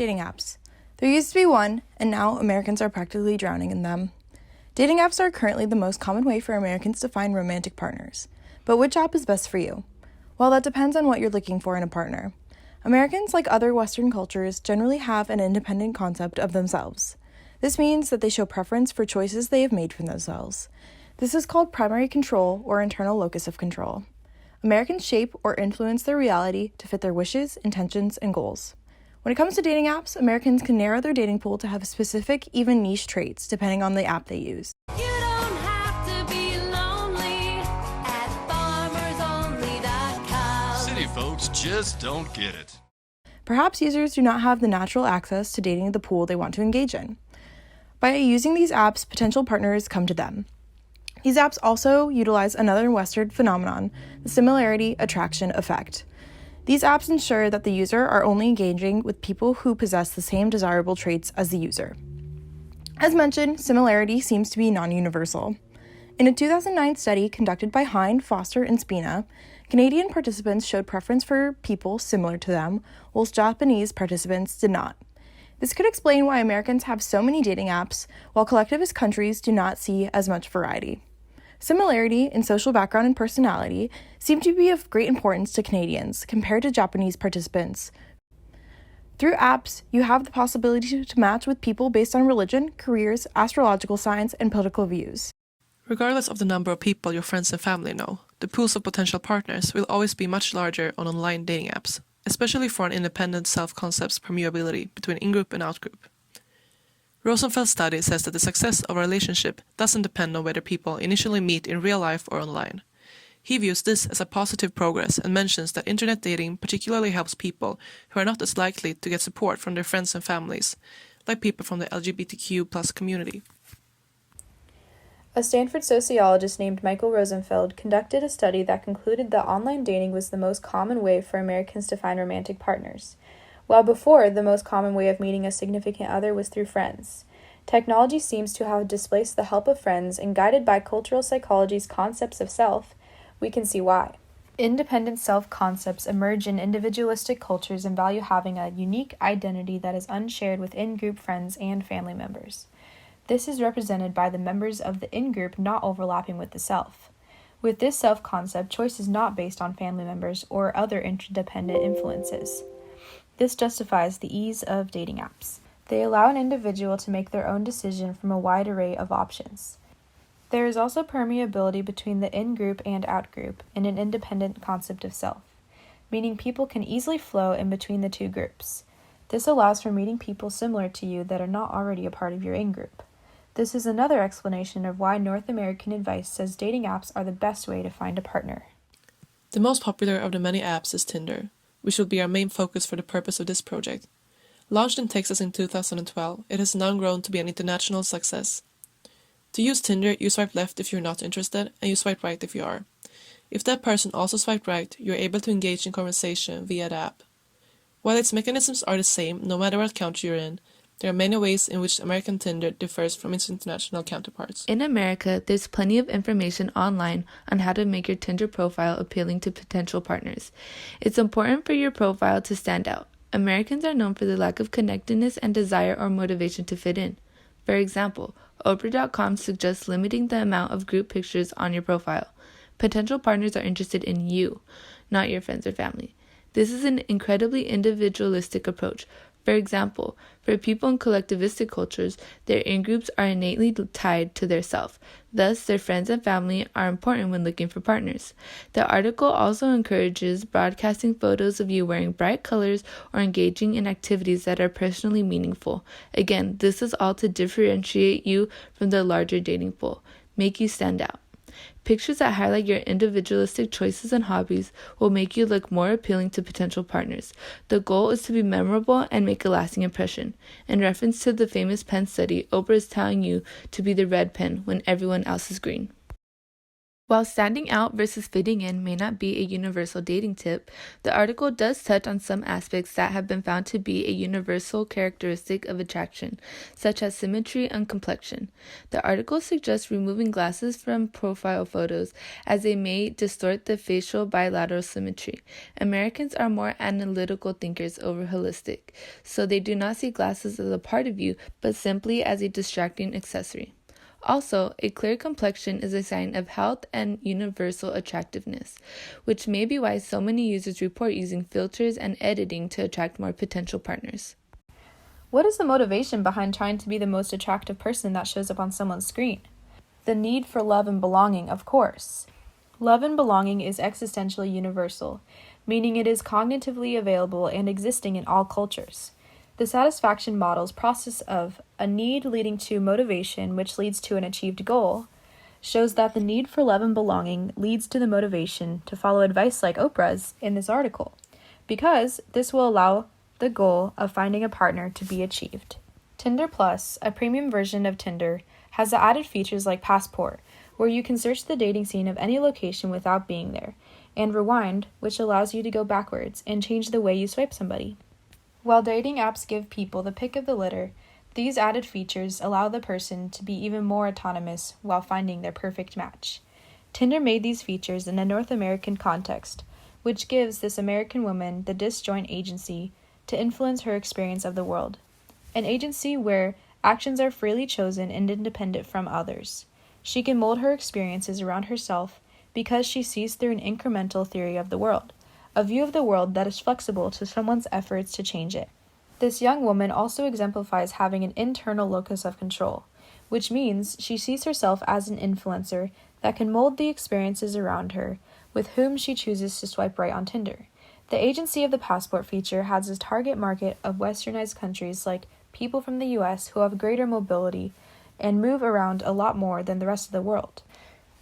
dating apps. There used to be one, and now Americans are practically drowning in them. Dating apps are currently the most common way for Americans to find romantic partners. But which app is best for you? Well, that depends on what you're looking for in a partner. Americans, like other Western cultures, generally have an independent concept of themselves. This means that they show preference for choices they have made for themselves. This is called primary control or internal locus of control. Americans shape or influence their reality to fit their wishes, intentions, and goals. When it comes to dating apps, Americans can narrow their dating pool to have specific, even niche traits, depending on the app they use. You don't have to be lonely at farmersonly.com. City folks just don't get it. Perhaps users do not have the natural access to dating the pool they want to engage in. By using these apps, potential partners come to them. These apps also utilize another Western phenomenon, the similarity attraction effect. These apps ensure that the user are only engaging with people who possess the same desirable traits as the user. As mentioned, similarity seems to be non-universal. In a 2009 study conducted by Heine, Foster, and Spina, Canadian participants showed preference for people similar to them, whilst Japanese participants did not. This could explain why Americans have so many dating apps, while collectivist countries do not see as much variety. Similarity in social background and personality seem to be of great importance to Canadians compared to Japanese participants. Through apps, you have the possibility to match with people based on religion, careers, astrological signs, and political views. Regardless of the number of people your friends and family know, the pools of potential partners will always be much larger on online dating apps, especially for an independent self-concept's permeability between in-group and out-group. Rosenfeld's study says that the success of a relationship doesn't depend on whether people initially meet in real life or online. He views this as a positive progress and mentions that internet dating particularly helps people who are not as likely to get support from their friends and families, like people from the LGBTQ+ community. A Stanford sociologist named Michael Rosenfeld conducted a study that concluded that online dating was the most common way for Americans to find romantic partners. While before, the most common way of meeting a significant other was through friends. Technology seems to have displaced the help of friends, and guided by cultural psychology's concepts of self, we can see why. Independent self-concepts emerge in individualistic cultures and value having a unique identity that is unshared with in-group friends and family members. This is represented by the members of the in-group not overlapping with the self. With this self-concept, choice is not based on family members or other interdependent influences. This justifies the ease of dating apps. They allow an individual to make their own decision from a wide array of options. There is also permeability between the in-group and out-group in an independent concept of self, meaning people can easily flow in between the two groups. This allows for meeting people similar to you that are not already a part of your in-group. This is another explanation of why North American advice says dating apps are the best way to find a partner. The most popular of the many apps is Tinder, which will be our main focus for the purpose of this project. Launched in Texas in 2012, it has now grown to be an international success. To use Tinder, you swipe left if you're not interested, and you swipe right if you are. If that person also swiped right, you're able to engage in conversation via the app. While its mechanisms are the same no matter what country you're in, there are many ways in which American Tinder differs from its international counterparts. In America, there's plenty of information online on how to make your Tinder profile appealing to potential partners. It's important for your profile to stand out. Americans are known for the lack of connectedness and desire or motivation to fit in. For example, Oprah.com suggests limiting the amount of group pictures on your profile. Potential partners are interested in you, not your friends or family. This is an incredibly individualistic approach. For example, for people in collectivistic cultures, their in-groups are innately tied to their self. Thus, their friends and family are important when looking for partners. The article also encourages broadcasting photos of you wearing bright colors or engaging in activities that are personally meaningful. Again, this is all to differentiate you from the larger dating pool, make you stand out. Pictures that highlight your individualistic choices and hobbies will make you look more appealing to potential partners. The goal is to be memorable and make a lasting impression. In reference to the famous pen study, Oprah is telling you to be the red pen when everyone else is green. While standing out versus fitting in may not be a universal dating tip, the article does touch on some aspects that have been found to be a universal characteristic of attraction, such as symmetry and complexion. The article suggests removing glasses from profile photos as they may distort the facial bilateral symmetry. Americans are more analytical thinkers over holistic, so they do not see glasses as a part of you, but simply as a distracting accessory. Also, a clear complexion is a sign of health and universal attractiveness, which may be why so many users report using filters and editing to attract more potential partners. What is the motivation behind trying to be the most attractive person that shows up on someone's screen? The need for love and belonging, of course. Love and belonging is existentially universal, meaning it is cognitively available and existing in all cultures. The satisfaction model's process of a need leading to motivation, which leads to an achieved goal, shows that the need for love and belonging leads to the motivation to follow advice like Oprah's in this article, because this will allow the goal of finding a partner to be achieved. Tinder Plus, a premium version of Tinder, has the added features like Passport, where you can search the dating scene of any location without being there, and Rewind, which allows you to go backwards and change the way you swipe somebody. While dating apps give people the pick of the litter, these added features allow the person to be even more autonomous while finding their perfect match. Tinder made these features in a North American context, which gives this American woman the disjoint agency to influence her experience of the world, an agency where actions are freely chosen and independent from others. She can mold her experiences around herself because she sees through an incremental theory of the world, a view of the world that is flexible to someone's efforts to change it. This young woman also exemplifies having an internal locus of control, which means she sees herself as an influencer that can mold the experiences around her with whom she chooses to swipe right on Tinder. The agency of the Passport feature has a target market of westernized countries like people from the US who have greater mobility and move around a lot more than the rest of the world.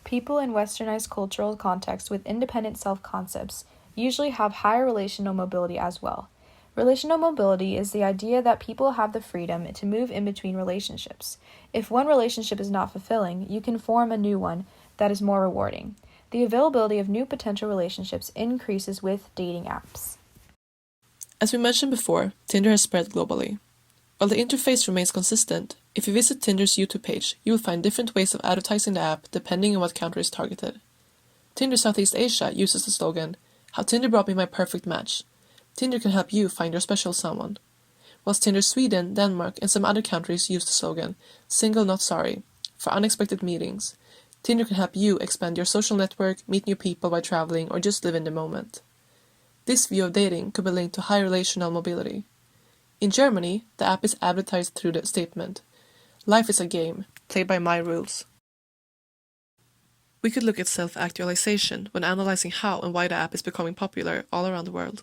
People in westernized cultural contexts with independent self-concepts usually have higher relational mobility as well. Relational mobility is the idea that people have the freedom to move in between relationships. If one relationship is not fulfilling, you can form a new one that is more rewarding. The availability of new potential relationships increases with dating apps. As we mentioned before, Tinder has spread globally. While the interface remains consistent, if you visit Tinder's YouTube page, you will find different ways of advertising the app depending on what country is targeted. Tinder Southeast Asia uses the slogan, "How Tinder brought me my perfect match. Tinder can help you find your special someone." Whilst Tinder Sweden, Denmark, and some other countries use the slogan, "Single not sorry," for unexpected meetings. Tinder can help you expand your social network, meet new people by traveling, or just live in the moment. This view of dating could be linked to high relational mobility. In Germany, the app is advertised through the statement, "Life is a game, played by my rules." We could look at self-actualization when analyzing how and why the app is becoming popular all around the world.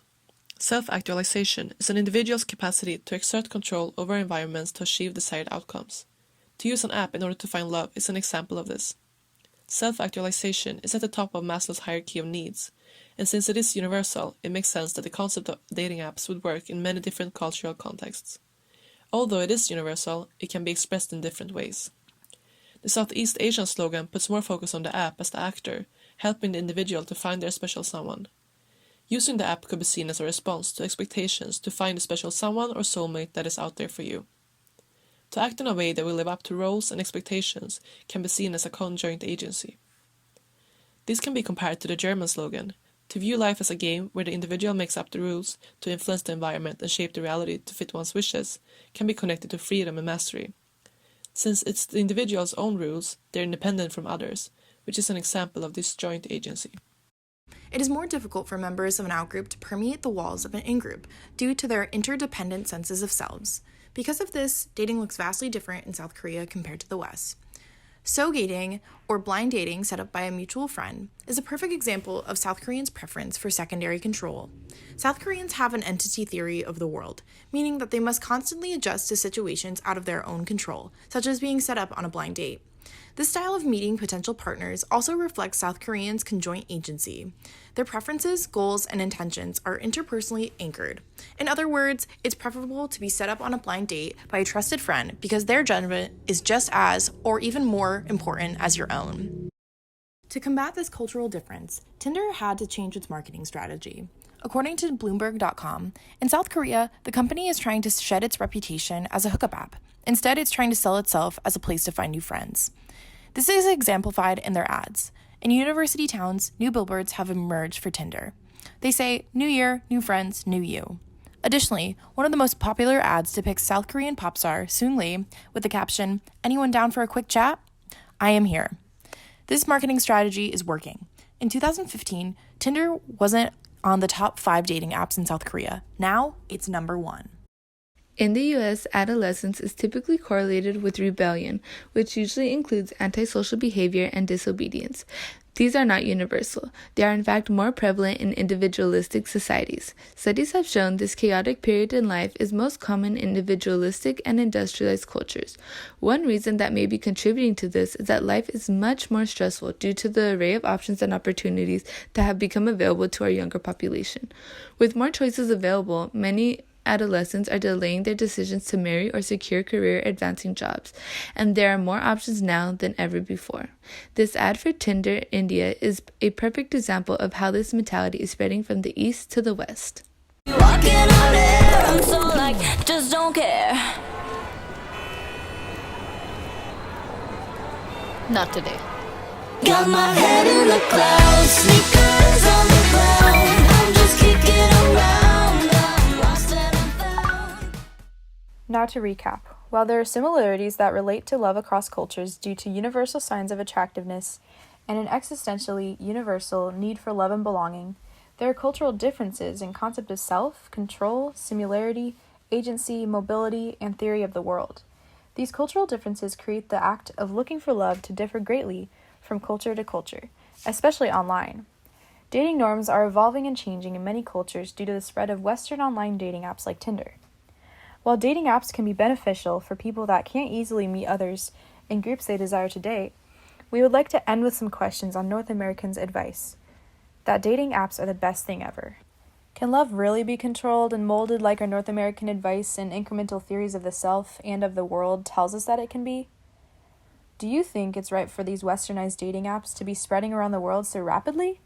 Self-actualization is an individual's capacity to exert control over environments to achieve desired outcomes. To use an app in order to find love is an example of this. Self-actualization is at the top of Maslow's hierarchy of needs, and since it is universal, it makes sense that the concept of dating apps would work in many different cultural contexts. Although it is universal, it can be expressed in different ways. The Southeast Asian slogan puts more focus on the app as the actor, helping the individual to find their special someone. Using the app could be seen as a response to expectations to find a special someone or soulmate that is out there for you. To act in a way that will live up to roles and expectations can be seen as a conjoint agency. This can be compared to the German slogan, "To view life as a game where the individual makes up the rules to influence the environment and shape the reality to fit one's wishes," can be connected to freedom and mastery. Since it's the individual's own rules, they're independent from others, which is an example of this joint agency. It is more difficult for members of an outgroup to permeate the walls of an in-group due to their interdependent senses of selves. Because of this, dating looks vastly different in South Korea compared to the West. So-gating, or blind dating set up by a mutual friend, is a perfect example of South Koreans' preference for secondary control. South Koreans have an entity theory of the world, meaning that they must constantly adjust to situations out of their own control, such as being set up on a blind date. This style of meeting potential partners also reflects South Koreans' conjoint agency. Their preferences, goals, and intentions are interpersonally anchored. In other words, it's preferable to be set up on a blind date by a trusted friend because their judgment is just as, or even more, important as your own. To combat this cultural difference, Tinder had to change its marketing strategy. According to Bloomberg.com, in South Korea, the company is trying to shed its reputation as a hookup app. Instead, it's trying to sell itself as a place to find new friends. This is exemplified in their ads. In university towns, new billboards have emerged for Tinder. They say, "New year, new friends, new you." Additionally, one of the most popular ads depicts South Korean pop star Soon Lee with the caption, "Anyone down for a quick chat? I am here." This marketing strategy is working. In 2015, Tinder wasn't on the top 5 dating apps in South Korea. Now, it's number 1. In the US, adolescence is typically correlated with rebellion, which usually includes antisocial behavior and disobedience. These are not universal. They are in fact more prevalent in individualistic societies. Studies have shown this chaotic period in life is most common in individualistic and industrialized cultures. One reason that may be contributing to this is that life is much more stressful due to the array of options and opportunities that have become available to our younger population. With more choices available, many adolescents are delaying their decisions to marry or secure career-advancing jobs, and there are more options now than ever before. This ad for Tinder India is a perfect example of how this mentality is spreading from the east to the west. Walking on air, I'm so like, just don't care. Not today. Got my head in the clouds, sneakers on the ground. I'm just kicking around. I'm lost and I'm found. Now to recap. While there are similarities that relate to love across cultures due to universal signs of attractiveness and an existentially universal need for love and belonging, there are cultural differences in concept of self, control, similarity, agency, mobility, and theory of the world. These cultural differences create the act of looking for love to differ greatly from culture to culture, especially online. Dating norms are evolving and changing in many cultures due to the spread of Western online dating apps like Tinder. While dating apps can be beneficial for people that can't easily meet others in groups they desire to date, we would like to end with some questions on North Americans' advice that dating apps are the best thing ever. Can love really be controlled and molded like our North American advice and incremental theories of the self and of the world tells us that it can be? Do you think it's right for these westernized dating apps to be spreading around the world so rapidly?